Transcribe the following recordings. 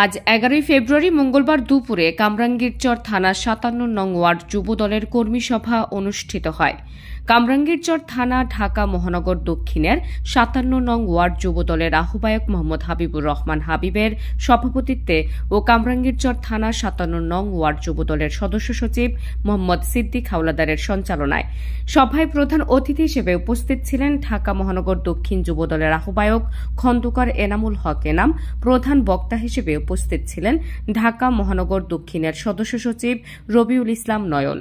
আজ 11 ফেব্রুয়ারি মঙ্গলবার দুপুরে কামরাঙ্গীরচর থানা 57 নং ওয়ার্ড যুবদলের কর্মী সভা অনুষ্ঠিত হয়। কামরাঙ্গীরচর থানা ঢাকা মহানগর দক্ষিণের 57 নং ওয়ার্ড যুবদলের আহ্বায়ক মোহাম্মদ হাবিবুর রহমান হাবিবের সভাপতিত্বে ও কামরাঙ্গীরচর থানা 57 নং ওয়ার্ড যুবদলের সদস্য সচিব মোহাম্মদ সিদ্দিক হাওলাদারের সঞ্চালনায় সভায় প্রধান অতিথি হিসেবে উপস্থিত ছিলেন ঢাকা মহানগর দক্ষিণ যুবদলের আহ্বায়ক খন্দকার এনামুল হক এনাম। প্রধান বক্তা হিসেবে উপস্থিত ছিলেন ঢাকা মহানগর দক্ষিণের সদস্য সচিব রবিউল ইসলাম নয়ন।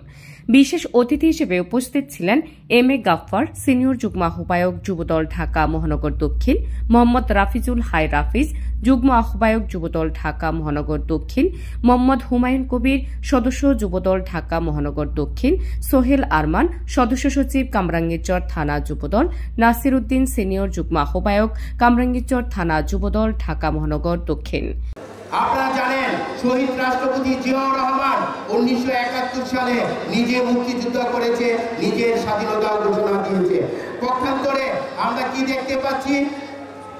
বিশেষ অতিথি হিসেবে উপস্থিত ছিলেন এম এ গাফফার, সিনিয়র যুগ্ম আহ্বায়ক যুবদল ঢাকা মহানগর দক্ষিণ, মোহাম্মদ রাফিজুল হাই রাফিজ, যুগ্ম আহ্বায়ক যুবদল ঢাকা মহানগর দক্ষিণ, মোহাম্মদ হুমায়ুন কবির, সদস্য যুবদল ঢাকা মহানগর দক্ষিণ, সোহেল আরমান, সদস্য সচিব কামরাঙ্গীরচর থানা যুবদল, নাসির উদ্দিন, সিনিয়র যুগ্ম আহ্বায়ক কামরাঙ্গীরচর থানা যুবদল ঢাকা মহানগর দক্ষিণ। আপনারা জানেন শহীদ রাষ্ট্রপতি জিয়াউর রহমান 1971 সালে নিজে মুক্তিযুদ্ধ করেছে, নিজের স্বাধীনতা ঘোষণা দিয়েছে। পক্ষান্তরে আমরা কি দেখতে পাচ্ছি,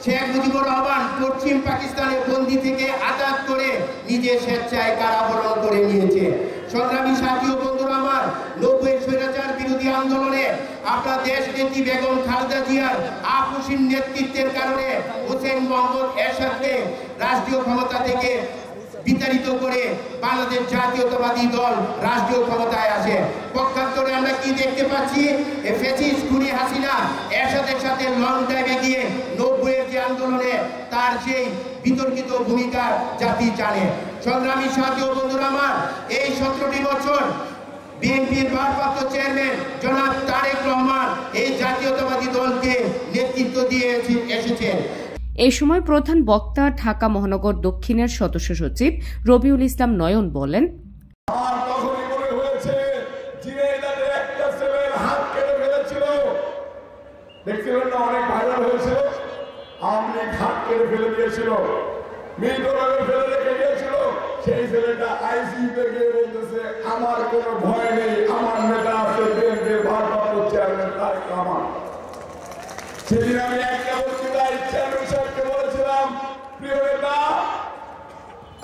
শেখ মুজিবুর রহমান পশ্চিম পাকিস্তানের বন্দী থেকে আজাদ করে নিজে স্বেচ্ছায় কারাবরণ করে নিয়েছে। সংগ্রামী সাথী ও বন্ধুরা আমার, 90 স্বৈরাচার বিরোধী আন্দোলনে আপনার দেশ নেত্রী বেগম খালেদা জিয়ার আপসীন নেতৃত্বের কারণে হোসেন মোহাম্মদ এরশাদকে রাষ্ট্রীয় ক্ষমতা থেকে বিতাড়িত করে বাংলাদেশ জাতীয়তাবাদী দল রাষ্ট্রীয় ক্ষমতায় আসে। পক্ষান্তরে আমরা কি দেখতে পাচ্ছি, ফ্যাসিস্ট খুনি হাসিনা এরশাদের সাথে লং ড্রাইভে গিয়ে 90-এর যে আন্দোলনে তার সেই বিতর্কিত ভূমিকা জাতি জানে। সংগ্রামী সাথী ও বন্ধুরা আমার, এই 17টি বছর বিএনপির ভারপ্রাপ্ত চেয়ারম্যান জনাব তারেক রহমান এই জাতীয়তাবাদী দলকে নেতৃত্ব দিয়ে এসেছেন। এ সময় প্রধান বক্তা ঢাকা মহানগর দক্ষিণের সদস্য সচিব রবিউল ইসলাম নয়ন বলেন, সেই ছেলেটা আইসিইউতে গিয়ে বলতেছে আমার কোনো ভয় নেই, আমার নেতা আছে বিএনপির ভারপ্রাপ্ত চেয়ারম্যান তারেক রহমান। সেদিন আমি একটা বক্তৃতায় চেয়ারম্যান সাহেবকে বলেছিলাম, প্রিয় নেতা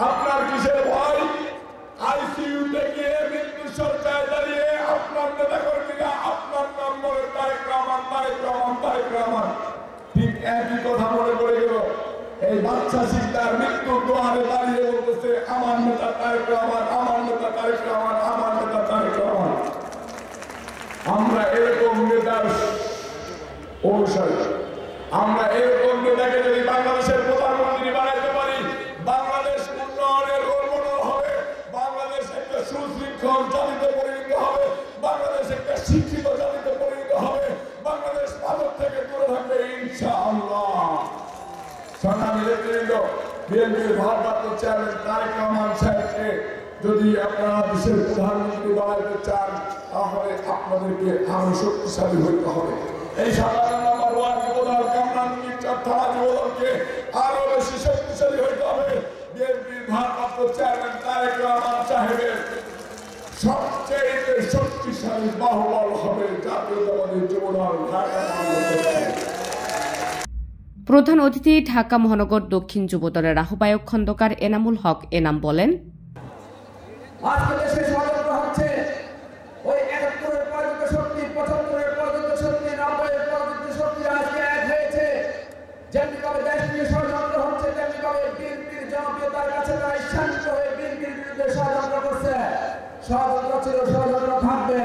আপনার কিসের ভয়? আইসিইউতে গিয়ে মৃত্যু সরকার দাঁড়িয়ে আপনার নেতা কর্মীরা আপনার নাম বলে তারেক রহমান, তারেক রহমান, তারেক রহমান। ঠিক একই কথা মনে পড়ে গেল, এই বাচ্চা শিকদার মৃত্যুর দোয়ারে দাঁড়িয়ে বলতেছে আমার নেতা তারেক রহমান, আমার নেতা তারেক রহমান, আমার নেতা তারেক রহমান। আমরা এরকম নেতার অনুসারী, আমরা এরকম নেতাকে যদি বাংলাদেশের প্রধানমন্ত্রী বানাইতে পারি, বাংলাদেশ উন্নয়নের রোল মডেল হবে, বাংলাদেশ একটা সুশৃঙ্খল জাতিতে পরিণত হবে, বাংলাদেশ একটা শিক্ষিত জাতিতে পরিণত হবে, বাংলাদেশ ভারত থেকে দূরে থাকবে ইনশাআল্লাহ। সংগ্রামী নেতৃবৃন্দ, বিএনপির ভারপ্রাপ্ত চেয়ারম্যান তারেক রহমান সাহেবকে যদি আপনারা দেশের প্রধানমন্ত্রী বানাইতে চান, তাহলে আপনাদেরকে আরো শক্তিশালী হইতে হবে। এই 57 নম্বর ওয়ার্ড যুবদল কামরাঙ্গীরচর থানা যুবদলকে আরো বেশি শক্তিশালী হইতে হবে। বিএনপির ভারপ্রাপ্ত চেয়ারম্যান তারেক রহমান সাহেবের সবচেয়ে শক্তিশালী বাহুবল হবে জাতীয়তাবাদী যুবদল ঢাকা মহানগর। প্রধান অতিথি ঢাকা মহানগর দক্ষিণ যুবদলের আহ্বায়ক খন্দকার এনামুল হক এনাম বলেন, আজকে দেশে ষড়যন্ত্র হচ্ছে, ওই 71-এর পরাজিত শক্তি, 75-এর পরাজিত শক্তি, 90-এর পরাজিত শক্তি আজকে এক হয়েছে। যেমনিভাবে দেশ নিয়ে ষড়যন্ত্র হচ্ছে, তেমনিভাবে বিএনপির জনপ্রিয়তার কাছে তারা শান্ত হয়ে বিএনপির বিরুদ্ধে ষড়যন্ত্র করছে। ষড়যন্ত্র ছিল, ষড়যন্ত্র থাকবে,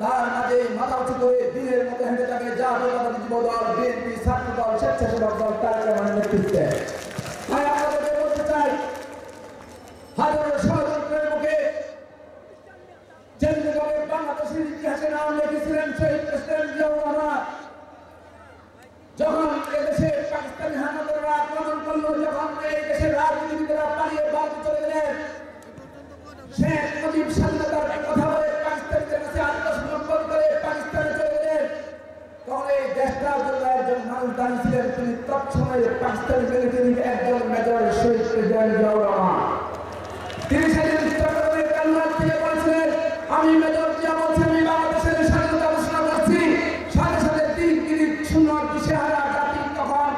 তার মাঝে মাথা উঁচু করে দিনের মতো হেঁটে থাকে জাতীয়তাবাদী যুবদল, বিএনপি, ছাত্রদল, স্বেচ্ছাসেবক দল তারেক রহমানের নেতৃত্বে। তাই আপনাদের বলতে চাই, হাজারো ষড়যন্ত্রের মুখে যেমনিভাবে বাংলাদেশের ইতিহাসে নাম লিখেছিলেন শহীদ প্রেসিডেন্ট জিয়াউর রহমান, যখন এদেশে পাকিস্তানি হানাদাররা আক্রমণ করলো, যখন এই দেশের রাজনীতিবিদেরা পালিয়ে ভারতে চলে গেলেন, শেখ মুজিব স্বাধীনতার কথা বলে পাকিস্তানিদের কাছে আত্মসমর্পণ করে পাকিস্তানে চলে গেলেন, তখন এই দেশটার জন্য একজন মানুষ দাঁড়িয়েছিলেন, তিনি তৎসময়ে পাকিস্তানি মিলিটারির একজন মেজর শহীদ প্রেসিডেন্ট জিয়াউর রহমান। তিনি সেদিন চট্টগ্রামের কালনার থেকে বলেছিলেন, আমি মেজর জিয়া বলছি আমি বাংলাদেশের স্বাধীনতা ঘোষণা করছি। সাথে সাথে 3 মিনিট শূন্য দিশেহারা জাতি তখন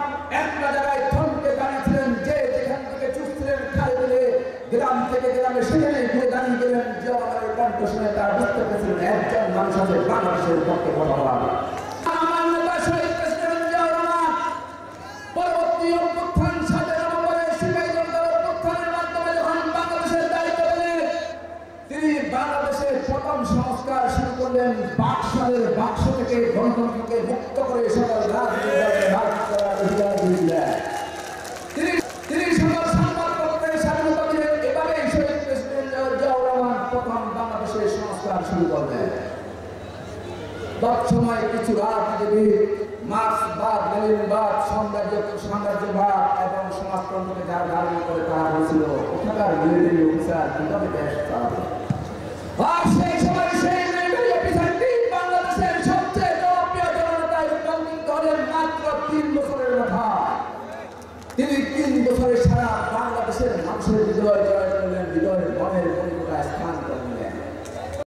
একটা জায়গায় থমকে দাঁড়িয়েছিলেন, যে যেখান থেকে চুষছিলেন খাই বলে গ্রাম থেকে গ্রামে সেখানে ঘুরে দাঁড়িয়ে গেলেন, জনগণের কণ্ঠ শুনে তারা বুঝতে পেরেছিলেন একজন মানুষ আছে বাংলাদেশের পক্ষে কথা বলার। আমার নেতা শহীদ প্রেসিডেন্ট জিয়াউর রহমান পরবর্তী অভ্যুত্থান 7 নভেম্বরে সিপাহী জনতার অভ্যুত্থানের মাধ্যমে যখন বাংলাদেশের দায়িত্ব পেলেন, তিনি বাংলাদেশের প্রথম সংস্কার শুরু করলেন। বাক্স থেকে গণতন্ত্রকে মুক্ত করে সকল রাজনৈতিক দলকে ভাগ করার অধিকার দিয়েছিলেন। তিনি সকল সংবাদপত্রের স্বাধীনতা দিলেন। এভাবেই শহীদ প্রেসিডেন্ট জিয়াউর রহমান প্রথম বাংলাদেশের সংস্কার শুরু করলেন। তৎসময় কিছু রাজনীতিবিদ মার্ক্সবাদ, লেনিনবাদ, সাম্রাজ্যবাদ এবং সমাজতন্ত্রকে যারা ধারণ করে তারা হয়েছিল ওখানকার মিলিটারি অফিসার কিভাবে দেশ চালাবে। আর সেই সময় সেই মিলিটারি অফিসারটি বাংলাদেশের সবচেয়ে জনপ্রিয় জননেতা রিপাবলিক দলের মাত্র 3 বছরের মাথায় তিনি 3 বছরে সারা বাংলাদেশের মানুষের হৃদয় জয় করলেন, হৃদয়ের